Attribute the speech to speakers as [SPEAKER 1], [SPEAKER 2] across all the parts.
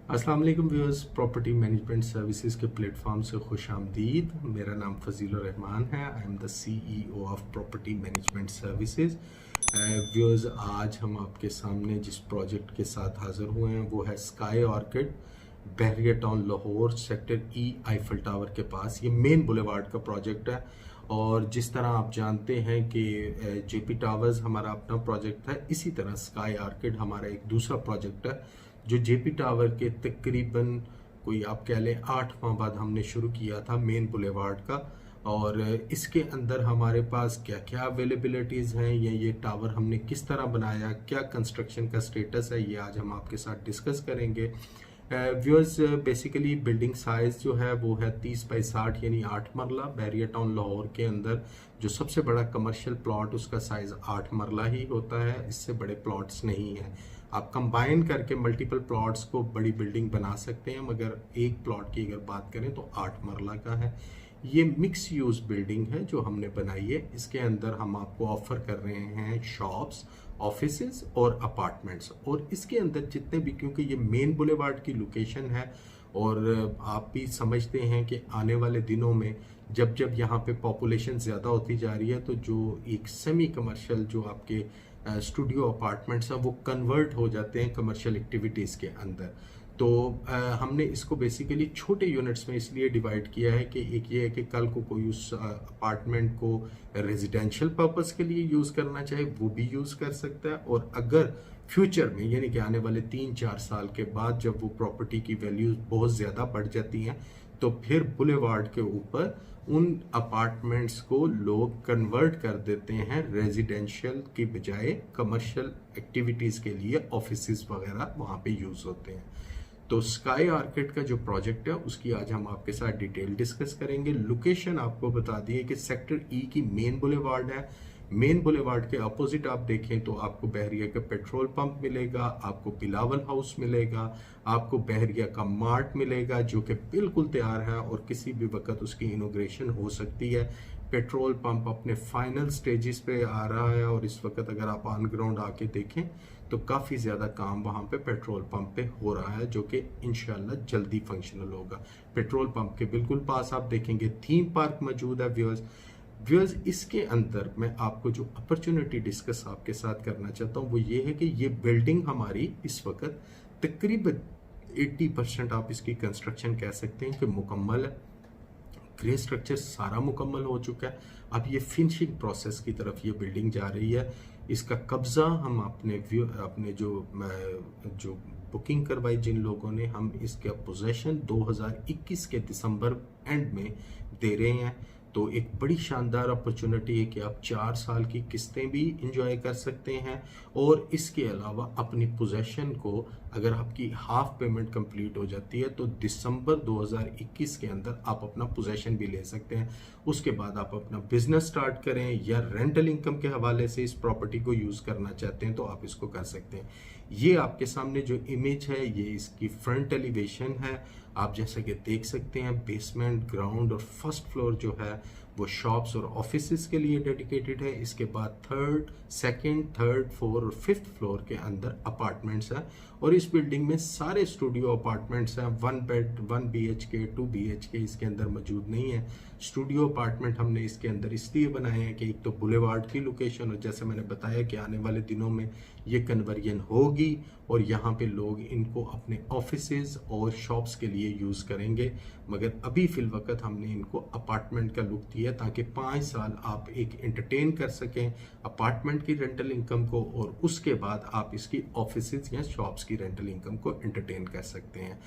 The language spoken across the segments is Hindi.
[SPEAKER 1] अस्सलाम वालेकुम व्यूअर्स, प्रॉपर्टी मैनेजमेंट सर्विसेज के प्लेटफॉर्म से खुश आमदीद। मेरा नाम फजीलुर रहमान है। I am the CEO of property management services. Viewers, आज हम आपके सामने जिस प्रोजेक्ट के साथ हाजिर हुए हैं वो है Sky Orchid, Bahria Town Lahore, sector E Eiffel Tower के पास। ये मेन बुलेवार्ड का प्रोजेक्ट है और जिस तरह आप जानते हैं कि JP टावर्स हमारा अपना प्रोजेक्ट है, इसी तरह स्काई ऑर्किड हमारा एक दूसरा प्रोजेक्ट है जो JP टावर के तकरीबन कोई आप कह लें 8 माह बाद हमने शुरू किया था मेन बुलेवार्ड का। और इसके अंदर हमारे पास क्या क्या अवेलेबिलिटीज़ हैं या ये टावर हमने किस तरह बनाया, क्या कंस्ट्रक्शन का स्टेटस है, ये आज हम आपके साथ डिस्कस करेंगे। व्यूअर्स, बेसिकली बिल्डिंग साइज़ जो है वो है 30 बाई 60 यानी 8 मरला। बहरिया टाउन लाहौर के अंदर जो सबसे बड़ा कमर्शियल प्लॉट उसका साइज़ 8 मरला ही होता है, इससे बड़े प्लॉट्स नहीं हैं। आप कंबाइन करके मल्टीपल प्लॉट्स को बड़ी बिल्डिंग बना सकते हैं, मगर एक प्लॉट की अगर बात करें तो 8 मरला का है। ये मिक्स यूज बिल्डिंग है जो हमने बनाई है। इसके अंदर हम आपको ऑफर कर रहे हैं शॉप्स, ऑफिसेज और अपार्टमेंट्स। और इसके अंदर जितने भी, क्योंकि ये मेन बुलेवार्ड की लोकेशन है और आप भी समझते हैं कि आने वाले दिनों में जब जब यहाँ पे पॉपुलेशन ज़्यादा होती जा रही है तो जो एक सेमी कमर्शियल जो आपके स्टूडियो अपार्टमेंट्स हैं वो कन्वर्ट हो जाते हैं कमर्शियल एक्टिविटीज़ के अंदर। तो हमने इसको बेसिकली छोटे यूनिट्स में इसलिए डिवाइड किया है कि एक ये है कि कल को कोई उस अपार्टमेंट को रेजिडेंशियल पर्पस के लिए यूज़ करना चाहे वो भी यूज़ कर सकता है। और अगर फ्यूचर में यानी कि आने वाले 3-4 साल के बाद जब वो प्रॉपर्टी की वैल्यूज बहुत ज़्यादा बढ़ जाती हैं तो फिर बुलेवार्ड के ऊपर उन अपार्टमेंट्स को लोग कन्वर्ट कर देते हैं रेजिडेंशियल की बजाय कमर्शियल एक्टिविटीज़ के लिए, ऑफिसेज वगैरह वहाँ पे यूज़ होते हैं। तो स्काई आर्किड का जो प्रोजेक्ट है उसकी आज हम आपके साथ डिटेल डिस्कस करेंगे। लोकेशन आपको बता दिए कि सेक्टर E की मेन बुलेवार्ड है। मेन बुलेवार्ड के अपोजिट आप देखें तो आपको बहरिया का पेट्रोल पंप मिलेगा, आपको बिलावल हाउस मिलेगा, आपको बहरिया का मार्ट मिलेगा जो कि बिल्कुल तैयार है और किसी भी वक्त उसकी इनोग्रेशन हो सकती है। पेट्रोल पंप अपने फाइनल स्टेजेस पे आ रहा है और इस वक्त अगर आप ऑन ग्राउंड आके देखें तो काफ़ी ज़्यादा काम वहाँ पे पेट्रोल पंप पे हो रहा है जो कि इंशाल्लाह जल्दी फंक्शनल होगा। पेट्रोल पंप के बिल्कुल पास आप देखेंगे थीम पार्क मौजूद है। व्यूअर्स, इसके अंदर मैं आपको जो अपॉर्चुनिटी डिस्कस आपके साथ करना चाहता हूँ वो ये है कि ये बिल्डिंग हमारी इस वक्त तकरीबन 80% आप इसकी कंस्ट्रक्शन कह सकते हैं कि मुकम्मल है। ग्रे स्ट्रक्चर सारा मुकम्मल हो चुका है। अब ये फिनिशिंग प्रोसेस की तरफ ये बिल्डिंग जा रही है। इसका कब्ज़ा हम अपने जो बुकिंग करवाई जिन लोगों ने, हम इसका पोजेशन 2021 के दिसंबर एंड में दे रहे हैं। तो एक बड़ी शानदार अपॉर्चुनिटी है कि आप 4 साल की किस्तें भी इंजॉय कर सकते हैं और इसके अलावा अपनी पोजेशन को, अगर आपकी हाफ पेमेंट कंप्लीट हो जाती है तो दिसंबर 2021 के अंदर आप अपना पोजेशन भी ले सकते हैं। उसके बाद आप अपना बिजनेस स्टार्ट करें या रेंटल इनकम के हवाले से इस प्रॉपर्टी को यूज़ करना चाहते हैं तो आप इसको कर सकते हैं। ये आपके सामने जो इमेज है ये इसकी फ्रंट एलिवेशन है। आप जैसे कि देख सकते हैं बेसमेंट, ग्राउंड और फर्स्ट फ्लोर जो है वो शॉप्स और ऑफिसेज के लिए डेडिकेटेड है। इसके बाद सेकंड, थर्ड, फोर्थ और फिफ्थ फ्लोर के अंदर अपार्टमेंट्स हैं और इस बिल्डिंग में सारे स्टूडियो अपार्टमेंट्स हैं। 1 बेड, 1 BHK, 2 BHK इसके अंदर मौजूद नहीं है। स्टूडियो अपार्टमेंट हमने इसके अंदर इसलिए बनाए हैं कि एक तो बुलेवार्ड की लोकेशन, और जैसे मैंने बताया कि आने वाले दिनों में ये कन्वर्जन होगी और यहाँ पे लोग इनको अपने ऑफिसेज और शॉप्स के लिए यूज़ करेंगे। मगर अभी फिल वक्त हमने इनको अपार्टमेंट का लुक दिया ताकि 5 साल आप एक एंटरटेन कर सकें अपार्टमेंट की रेंटल इनकम को और उसके बाद आप इसकी ऑफिसेज या शॉप्स की रेंटल इनकम को एंटरटेन कर सकते हैं।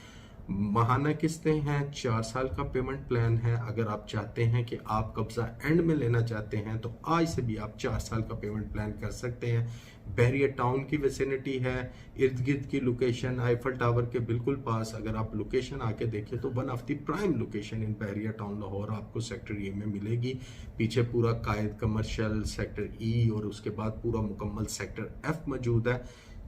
[SPEAKER 1] माहाना किस्तें हैं, 4 साल का पेमेंट प्लान है। अगर आप चाहते हैं कि आप कब्जा एंड में लेना चाहते हैं तो आज से भी आप 4 साल का पेमेंट प्लान कर सकते हैं। बहरिया टाउन की विसिनिटी है, इर्द गिर्द की लोकेशन आईफल टावर के बिल्कुल पास। अगर आप लोकेशन आके देखें तो one of the prime location in Bahria Town Lahore आपको सेक्टर E में मिलेगी। पीछे पूरा कायद कमर्शियल सेक्टर E और उसके बाद पूरा मुकम्मल सेक्टर F मौजूद है।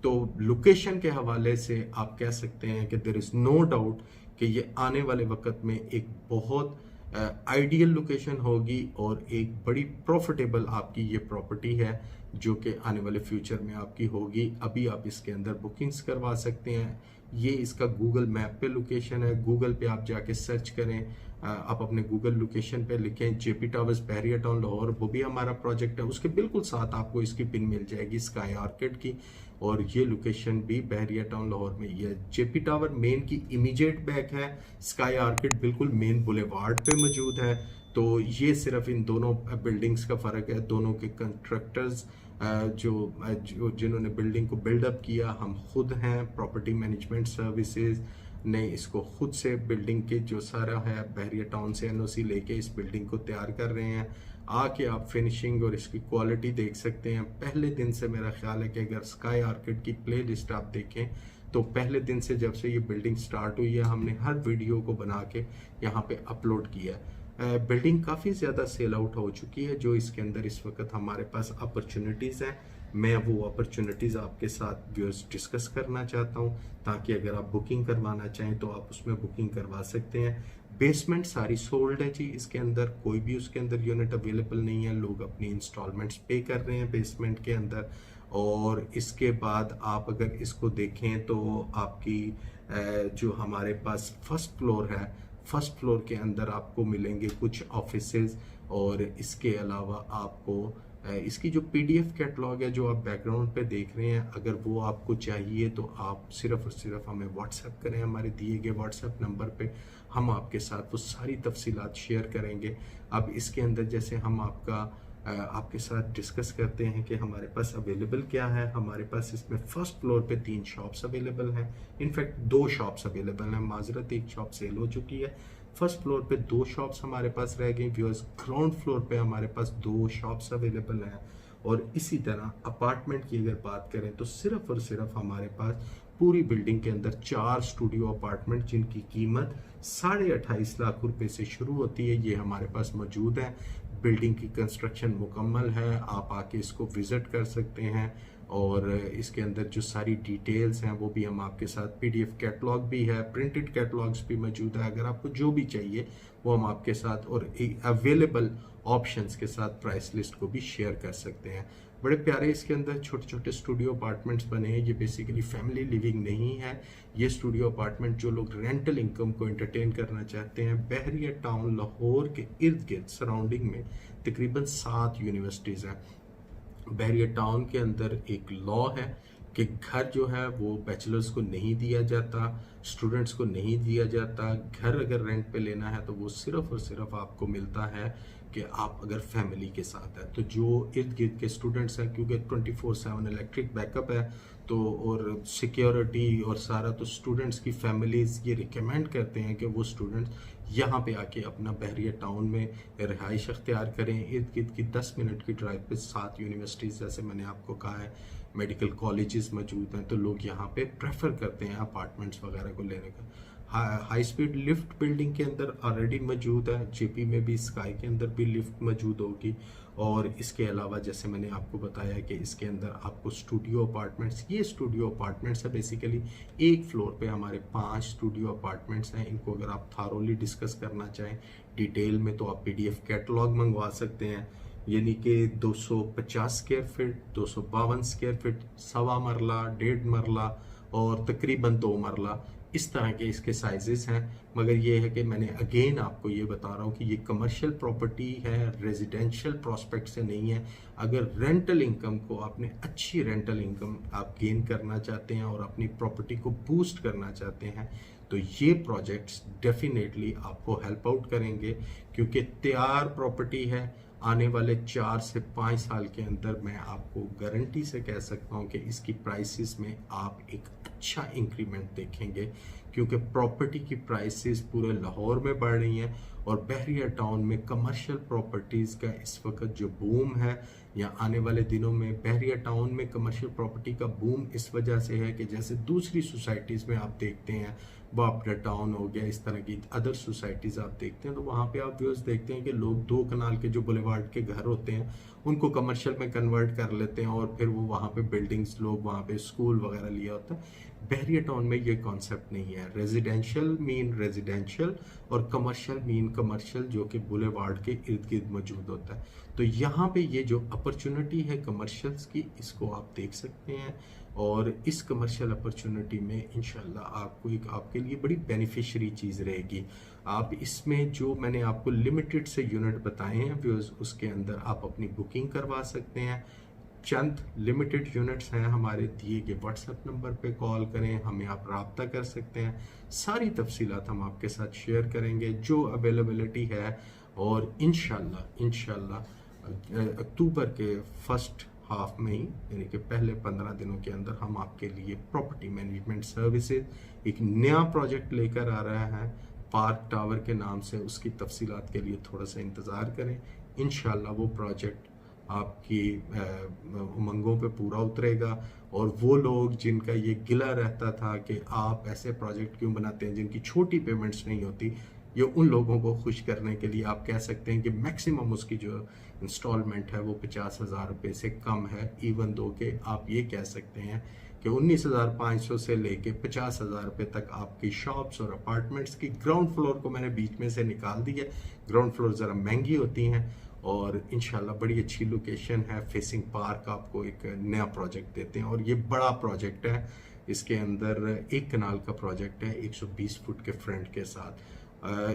[SPEAKER 1] तो लोकेशन के हवाले से आप कह सकते हैं कि देयर इज़ नो डाउट कि ये आने वाले वक्त में एक बहुत आइडियल लोकेशन होगी और एक बड़ी प्रॉफिटेबल आपकी ये प्रॉपर्टी है जो कि आने वाले फ्यूचर में आपकी होगी। अभी आप इसके अंदर बुकिंग्स करवा सकते हैं। ये इसका गूगल मैप पे लोकेशन है। गूगल पे आप जाके सर्च करें, आप अपने गूगल लोकेशन पे लिखें जेपी टावर्स बहरिया टाउन लाहौर, वो भी हमारा प्रोजेक्ट है। उसके बिल्कुल साथ आपको इसकी पिन मिल जाएगी स्काई आर्किड की, और ये लोकेशन भी बहरिया टाउन लाहौर में। ये जेपी टावर मेन की इमीडिएट बैक है, स्काई आर्किड बिल्कुल मेन बुलेवार्ड पे मौजूद है। तो ये सिर्फ इन दोनों बिल्डिंग्स का फ़र्क है। दोनों के कंस्ट्रक्टर्स जो जिन्होंने बिल्डिंग को बिल्डअप किया हम खुद हैं। प्रॉपर्टी मैनेजमेंट सर्विसेज ने इसको खुद से बिल्डिंग के जो सारा है बहरिया टाउन से एनओसी लेके इस बिल्डिंग को तैयार कर रहे हैं। आके आप फिनिशिंग और इसकी क्वालिटी देख सकते हैं। पहले दिन से मेरा ख्याल है कि अगर स्काई आर्किड की प्ले लिस्ट आप देखें तो पहले दिन से जब से ये बिल्डिंग स्टार्ट हुई है हमने हर वीडियो को बना के यहाँ पे अपलोड किया है। बिल्डिंग काफ़ी ज़्यादा सेल आउट हो चुकी है। जो इसके अंदर इस वक्त हमारे पास अपॉर्चुनिटीज़ हैं, मैं वो अपॉर्चुनिटीज़ आपके साथ व्यूअर्स डिस्कस करना चाहता हूँ, ताकि अगर आप बुकिंग करवाना चाहें तो आप उसमें बुकिंग करवा सकते हैं। बेसमेंट सारी सोल्ड है जी, इसके अंदर कोई भी उसके अंदर यूनिट अवेलेबल नहीं है। लोग अपनी इंस्टॉलमेंट्स पे कर रहे हैं बेसमेंट के अंदर। और इसके बाद आप अगर इसको देखें तो आपकी जो हमारे पास फर्स्ट फ्लोर है, फर्स्ट फ्लोर के अंदर आपको मिलेंगे कुछ ऑफिसेज, और इसके अलावा आपको इसकी जो पीडीएफ कैटलॉग है जो आप बैकग्राउंड पे देख रहे हैं, अगर वो आपको चाहिए तो आप सिर्फ और सिर्फ हमें व्हाट्सएप करें। हमारे दिए गए व्हाट्सएप नंबर पे हम आपके साथ वो सारी तफसीलात शेयर करेंगे। अब इसके अंदर जैसे हम आपके साथ डिस्कस करते हैं कि हमारे पास अवेलेबल क्या है। हमारे पास इसमें फर्स्ट फ्लोर पे 3 शॉप्स अवेलेबल हैं, इनफैक्ट 2 शॉप्स अवेलेबल हैं। माजरत एक शॉप सेल हो चुकी है। फर्स्ट फ्लोर पे 2 शॉप्स हमारे पास रह गई व्यूअर्स। ग्राउंड फ्लोर पे हमारे पास 2 शॉप्स अवेलेबल हैं। और इसी तरह अपार्टमेंट की अगर बात करें तो सिर्फ और सिर्फ हमारे पास पूरी बिल्डिंग के अंदर 4 स्टूडियो अपार्टमेंट जिनकी कीमत 28.5 लाख रुपए से शुरू होती है, ये हमारे पास मौजूद है। बिल्डिंग की कंस्ट्रक्शन मुकम्मल है, आप आके इसको विज़िट कर सकते हैं। और इसके अंदर जो सारी डिटेल्स हैं वो भी हम आपके साथ, पीडीएफ कैटलॉग भी है, प्रिंटेड कैटलॉग्स भी मौजूद है। अगर आपको जो भी चाहिए वो हम आपके साथ और अवेलेबल ऑप्शंस के साथ प्राइस लिस्ट को भी शेयर कर सकते हैं। बड़े प्यारे इसके अंदर छोटे छोटे स्टूडियो अपार्टमेंट्स बने हैं। ये बेसिकली फैमिली लिविंग नहीं है, ये स्टूडियो अपार्टमेंट जो लोग रेंटल इनकम को एंटरटेन करना चाहते हैं। बहरिया टाउन लाहौर के इर्द गिर्द सराउंडिंग में तकरीबन 7 यूनिवर्सिटीज़ हैं। बहरिया टाउन के अंदर एक लॉ है कि घर जो है वो बैचलर्स को नहीं दिया जाता, स्टूडेंट्स को नहीं दिया जाता। घर अगर रेंट पे लेना है तो वो सिर्फ और सिर्फ आपको मिलता है कि आप अगर फैमिली के साथ है। तो जो इर्द गिर्द के स्टूडेंट्स हैं, क्योंकि 24/7 इलेक्ट्रिक बैकअप है तो और सिक्योरिटी और सारा, तो स्टूडेंट्स की फैमिलीज़ ये रिकमेंड करते हैं कि वो स्टूडेंट्स यहाँ पे आके अपना बहरिया टाउन में रिहाइश अख्तियार करें। इर्द गिर्द की 10 मिनट की ड्राइव पे 7 यूनिवर्सिटीज़, जैसे मैंने आपको कहा है, मेडिकल कॉलेजेस मौजूद हैं। तो लोग यहाँ पे प्रेफर करते हैं अपार्टमेंट्स वगैरह को लेने का। हाई स्पीड लिफ्ट बिल्डिंग के अंदर ऑलरेडी मौजूद है। जेपी में भी, स्काई के अंदर भी लिफ्ट मौजूद होगी। और इसके अलावा जैसे मैंने आपको बताया कि इसके अंदर आपको स्टूडियो अपार्टमेंट्स, ये स्टूडियो अपार्टमेंट्स है बेसिकली। एक फ्लोर पे हमारे 5 स्टूडियो अपार्टमेंट्स हैं। इनको अगर आप थारोली डिस्कस करना चाहें डिटेल में तो आप पीडीएफ कैटलॉग मंगवा सकते हैं। यानी कि 250 स्क्वायर फीट, 252 स्क्वायर फीट, 1.25 मरला, 1.5 मरला और तकरीबन 2 मरला, इस तरह के इसके साइजेस हैं। मगर ये है कि मैंने अगेन आपको ये बता रहा हूँ कि ये कमर्शियल प्रॉपर्टी है, रेजिडेंशियल प्रोस्पेक्ट से नहीं है। अगर रेंटल इनकम को, आपने अच्छी रेंटल इनकम आप गेन करना चाहते हैं और अपनी प्रॉपर्टी को बूस्ट करना चाहते हैं तो ये प्रोजेक्ट्स डेफिनेटली आपको हेल्प आउट करेंगे, क्योंकि तैयार प्रॉपर्टी है। आने वाले 4 से 5 साल के अंदर मैं आपको गारंटी से कह सकता हूँ कि इसकी प्राइसेस में आप एक अच्छा इंक्रीमेंट देखेंगे, क्योंकि प्रॉपर्टी की प्राइसेस पूरे लाहौर में बढ़ रही हैं। और बहरिया टाउन में कमर्शियल प्रॉपर्टीज़ का इस वक्त जो बूम है, या आने वाले दिनों में बहरिया टाउन में कमर्शियल प्रॉपर्टी का बूम इस वजह से है कि जैसे दूसरी सोसाइटीज़ में आप देखते हैं, बापड़ा टाउन हो गया, इस तरह की अदर सोसाइटीज़ आप देखते हैं, तो वहाँ पे आप व्यूअर्स देखते हैं कि लोग 2 कनाल के जो बुलेवार्ड के घर होते हैं उनको कमर्शियल में कन्वर्ट कर लेते हैं और फिर वो वहाँ पे बिल्डिंग्स, लोग वहाँ पे स्कूल वगैरह लिया होता है। बहरिया टाउन में ये कॉन्सेप्ट नहीं है। रेजिडेंशियल मीन रेजिडेंशियल और कमर्शियल मीन कमर्शियल, जो कि बुलेवार्ड के इर्द गिर्द मौजूद होता है। तो यहाँ पे ये जो अपॉर्चुनिटी है कमर्शियल्स की, इसको आप देख सकते हैं। और इस कमर्शियल अपॉर्चुनिटी में इंशाल्लाह आपको एक आपके लिए बड़ी बेनिफिशियरी चीज़ रहेगी। आप इसमें जो मैंने आपको लिमिटेड से यूनिट बताए हैं व्यूअर्स, उसके अंदर आप अपनी बुकिंग करवा सकते हैं। चंद लिमिटेड यूनिट्स हैं, हमारे दिए गए व्हाट्सएप नंबर पे कॉल करें, हमें आप रब्ता कर सकते हैं। सारी तफसीलात हम आपके साथ शेयर करेंगे जो अवेलेबिलिटी है, और इंशाल्लाह अक्टूबर के फर्स्ट हाफ में ही, यानी कि पहले 15 दिनों के अंदर हम आपके लिए प्रॉपर्टी मैनेजमेंट सर्विसेज एक नया प्रोजेक्ट लेकर आ रहा है पार्क टावर के नाम से। उसकी तफसीलात के लिए थोड़ा सा इंतज़ार करें। इंशाल्लाह वो प्रोजेक्ट आपकी उमंगों पे पूरा उतरेगा, और वो लोग जिनका ये गिला रहता था कि आप ऐसे प्रोजेक्ट क्यों बनाते हैं जिनकी छोटी पेमेंट्स नहीं होती, ये उन लोगों को खुश करने के लिए आप कह सकते हैं कि मैक्सिमम उसकी जो इंस्टॉलमेंट है वो 50,000 रुपये से कम है। इवन दो कि आप ये कह सकते हैं कि 19,500 से लेके 50,000 रुपये तक आपकी शॉप्स और अपार्टमेंट्स की ग्राउंड फ्लोर को मैंने बीच में से निकाल दी है। ग्राउंड फ्लोर ज़रा महंगी होती हैं, और इंशाल्लाह बड़ी अच्छी लोकेशन है, फेसिंग पार्क आपको एक नया प्रोजेक्ट देते हैं, और ये बड़ा प्रोजेक्ट है। इसके अंदर एक कनाल का प्रोजेक्ट है 120 फुट के फ्रंट के साथ।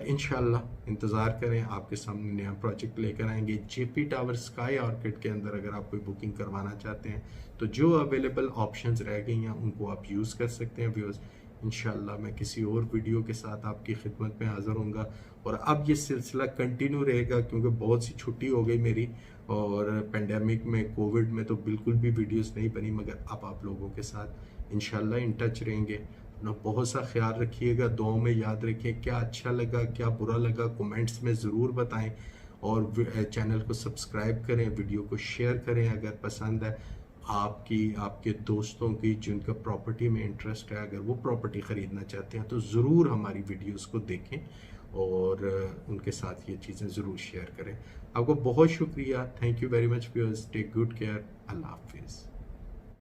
[SPEAKER 1] इंशाल्लाह इंतज़ार करें, आपके सामने नया प्रोजेक्ट लेकर आएंगे। जेपी टावर स्काई ऑर्किड के अंदर अगर आप कोई बुकिंग करवाना चाहते हैं तो जो अवेलेबल ऑप्शंस रह गई हैं उनको आप यूज़ कर सकते हैं व्यूअर्स। इंशाल्लाह मैं किसी और वीडियो के साथ आपकी खिदमत में हाज़िर होऊंगा, और अब ये सिलसिला कंटिन्यू रहेगा क्योंकि बहुत सी छुट्टी हो गई मेरी, और पेंडेमिक में कोविड में तो बिल्कुल भी वीडियोस नहीं बनी, मगर अब आप लोगों के साथ इंशाल्लाह इन टच रहेंगे। अपना बहुत सा ख्याल रखिएगा, दुआओं में याद रखिए। क्या अच्छा लगा क्या बुरा लगा कमेंट्स में ज़रूर बताएं, और चैनल को सब्सक्राइब करें, वीडियो को शेयर करें अगर पसंद है। आपके दोस्तों की जिनका प्रॉपर्टी में इंटरेस्ट है, अगर वो प्रॉपर्टी ख़रीदना चाहते हैं तो ज़रूर हमारी वीडियोस को देखें और उनके साथ ये चीज़ें ज़रूर शेयर करें। आपको बहुत शुक्रिया, thank you very much viewers, take good care, अल्लाह हाफिज़।